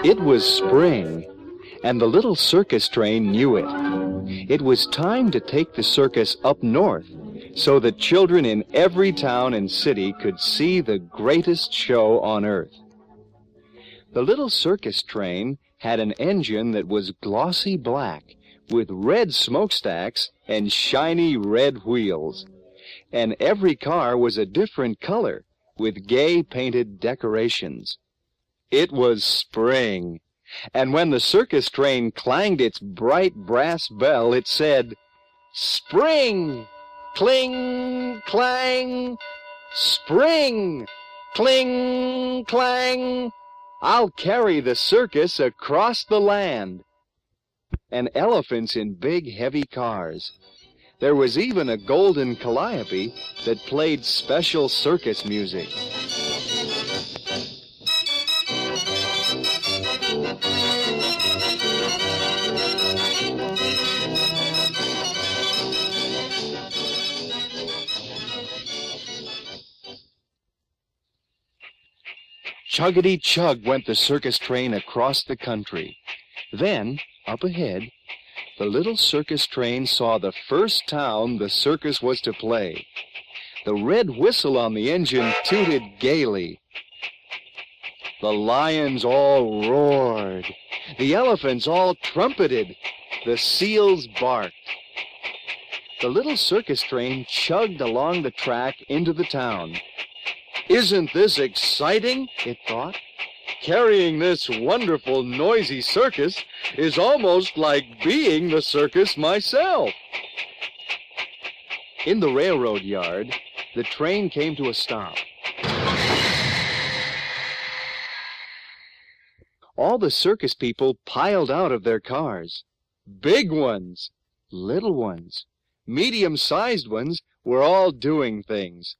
It was spring, and the little circus train knew it. It was time to take the circus up north so that children in every town and city could see the greatest show on earth. The little circus train had an engine that was glossy black with red smokestacks and shiny red wheels. And every car was a different color with gay painted decorations. It was spring, and when the circus train clanged its bright brass bell, it said, "Spring! Cling, clang! Spring! Cling, clang! I'll carry the circus across the land." And elephants in big, heavy cars. There was even a golden calliope that played special circus music. Chuggity-chug went the circus train across the country. Then, up ahead, the little circus train saw the first town the circus was to play. The red whistle on the engine tooted gaily. The lions all roared. The elephants all trumpeted. The seals barked. The little circus train chugged along the track into the town. "Isn't this exciting?" it thought. "Carrying this wonderful, noisy circus is almost like being the circus myself." In the railroad yard, the train came to a stop. All the circus people piled out of their cars. Big ones, little ones, medium-sized ones were all doing things.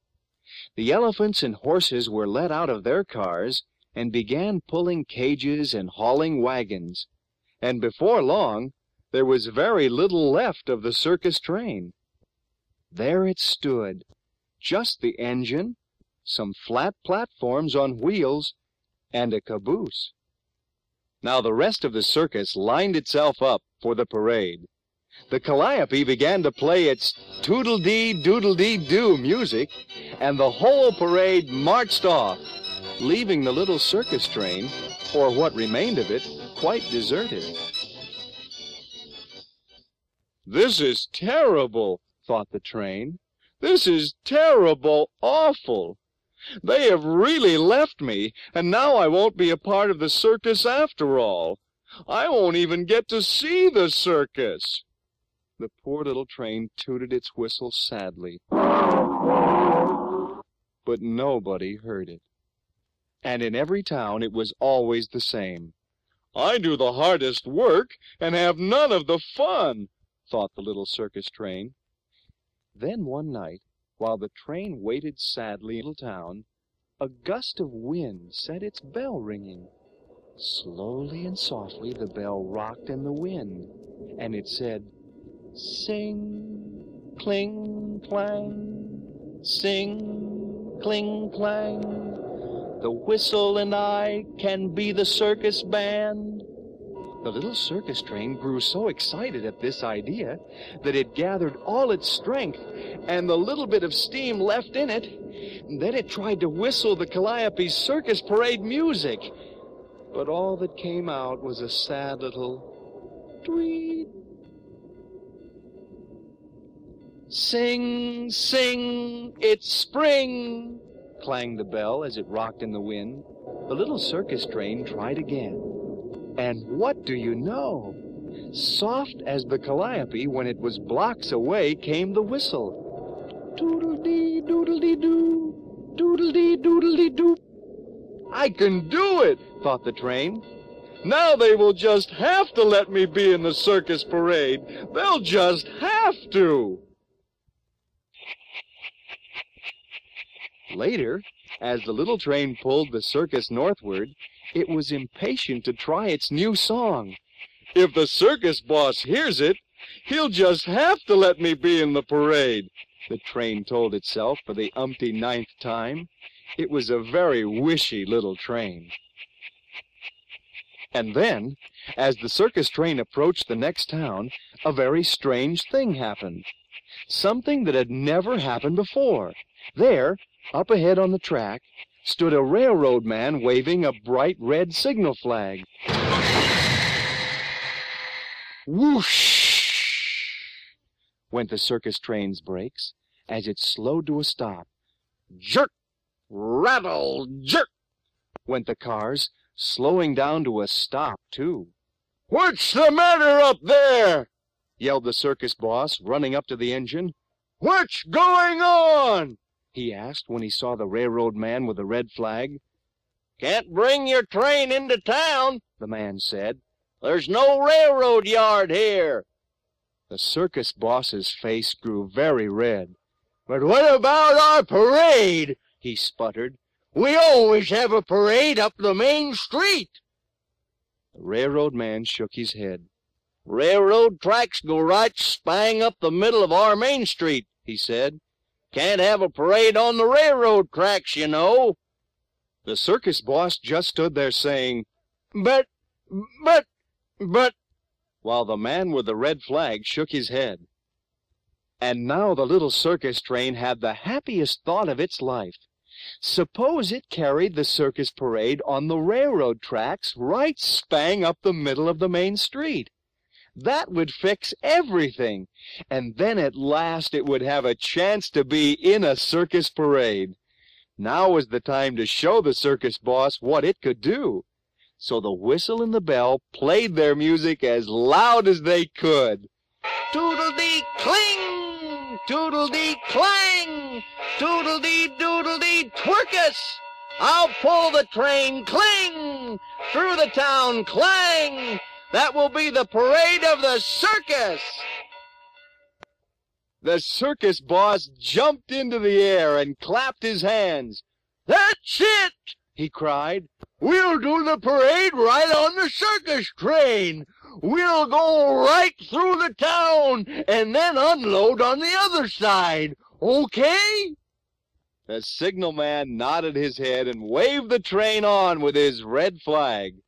The elephants and horses were let out of their cars and began pulling cages and hauling wagons. And before long, there was very little left of the circus train. There it stood, just the engine, some flat platforms on wheels, and a caboose. Now the rest of the circus lined itself up for the parade. The calliope began to play its toodle-dee-doodle-dee-doo music, and the whole parade marched off, leaving the little circus train, or what remained of it, quite deserted. "This is terrible," thought the train. "This is terrible, awful. They have really left me, and now I won't be a part of the circus after all. I won't even get to see the circus." The poor little train tooted its whistle sadly, but nobody heard it. And in every town it was always the same. "I do the hardest work and have none of the fun," thought the little circus train. Then one night, while the train waited sadly in the little town, a gust of wind set its bell ringing. Slowly and softly the bell rocked in the wind, and it said, "Sing, cling, clang, sing, cling, clang. The whistle and I can be the circus band." The little circus train grew so excited at this idea that it gathered all its strength and the little bit of steam left in it. Then it tried to whistle the calliope's circus parade music. But all that came out was a sad little tweet. "Sing, sing, it's spring," clanged the bell as it rocked in the wind. The little circus train tried again. And what do you know? Soft as the calliope when it was blocks away came the whistle. "Doodle-dee-doodle-dee-doo, doodle-dee-doodle-dee-doo." "I can do it," thought the train. "Now they will just have to let me be in the circus parade. They'll just have to." Later, as the little train pulled the circus northward, it was impatient to try its new song. "If the circus boss hears it, he'll just have to let me be in the parade," the train told itself for the umpty-ninth time. It was a very wishy little train. And then, as the circus train approached the next town, a very strange thing happened. Something that had never happened before. There, up ahead on the track, stood a railroad man waving a bright red signal flag. Whoosh! Went the circus train's brakes as it slowed to a stop. Jerk! Rattle! Jerk! Went the cars, slowing down to a stop, too. "What's the matter up there?" yelled the circus boss, running up to the engine. "What's going on?" he asked when he saw the railroad man with the red flag. "Can't bring your train into town," the man said. "There's no railroad yard here." The circus boss's face grew very red. "But what about our parade?" he sputtered. "We always have a parade up the main street." The railroad man shook his head. "Railroad tracks go right spang up the middle of our main street," he said. "Can't have a parade on the railroad tracks, you know." The circus boss just stood there saying, But, while the man with the red flag shook his head. And now the little circus train had the happiest thought of its life. Suppose it carried the circus parade on the railroad tracks right spang up the middle of the main street. That would fix everything, and then at last it would have a chance to be in a circus parade. Now was the time to show the circus boss what it could do. So the whistle and the bell played their music as loud as they could. Toodle-dee-cling! Toodle-dee-clang! Toodle-dee-doodle-dee-twerkus! I'll pull the train, cling! Through the town, clang! That will be the parade of the circus! The circus boss jumped into the air and clapped his hands. "That's it!" he cried. "We'll do the parade right on the circus train. We'll go right through the town and then unload on the other side. Okay?" The signalman nodded his head and waved the train on with his red flag.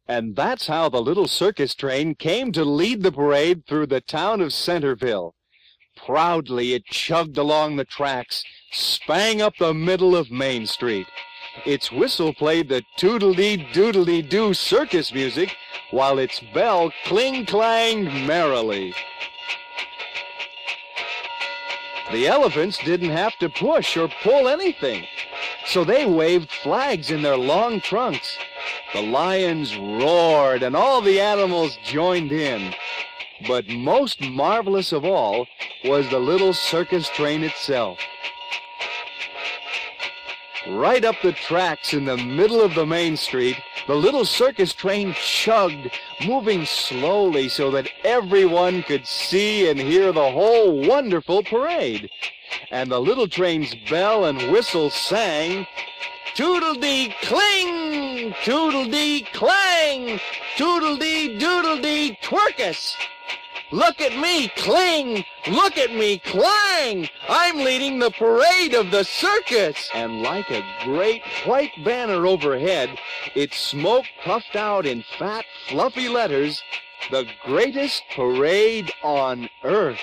And that's how the little circus train came to lead the parade through the town of Centerville. Proudly it chugged along the tracks, spang up the middle of Main Street. Its whistle played the toodle-dee-doodle-dee-doo circus music, while its bell cling-clanged merrily. The elephants didn't have to push or pull anything, so they waved flags in their long trunks. The lions roared, and all the animals joined in. But most marvelous of all was the little circus train itself. Right up the tracks in the middle of the main street, the little circus train chugged, moving slowly so that everyone could see and hear the whole wonderful parade. And the little train's bell and whistle sang, "Toodle-dee-cling! Toodle-dee-clang! Toodle-dee-doodle-dee-twerkus! Look at me cling! Look at me clang! I'm leading the parade of the circus!" And like a great white banner overhead, its smoke puffed out in fat, fluffy letters, "The greatest parade on earth."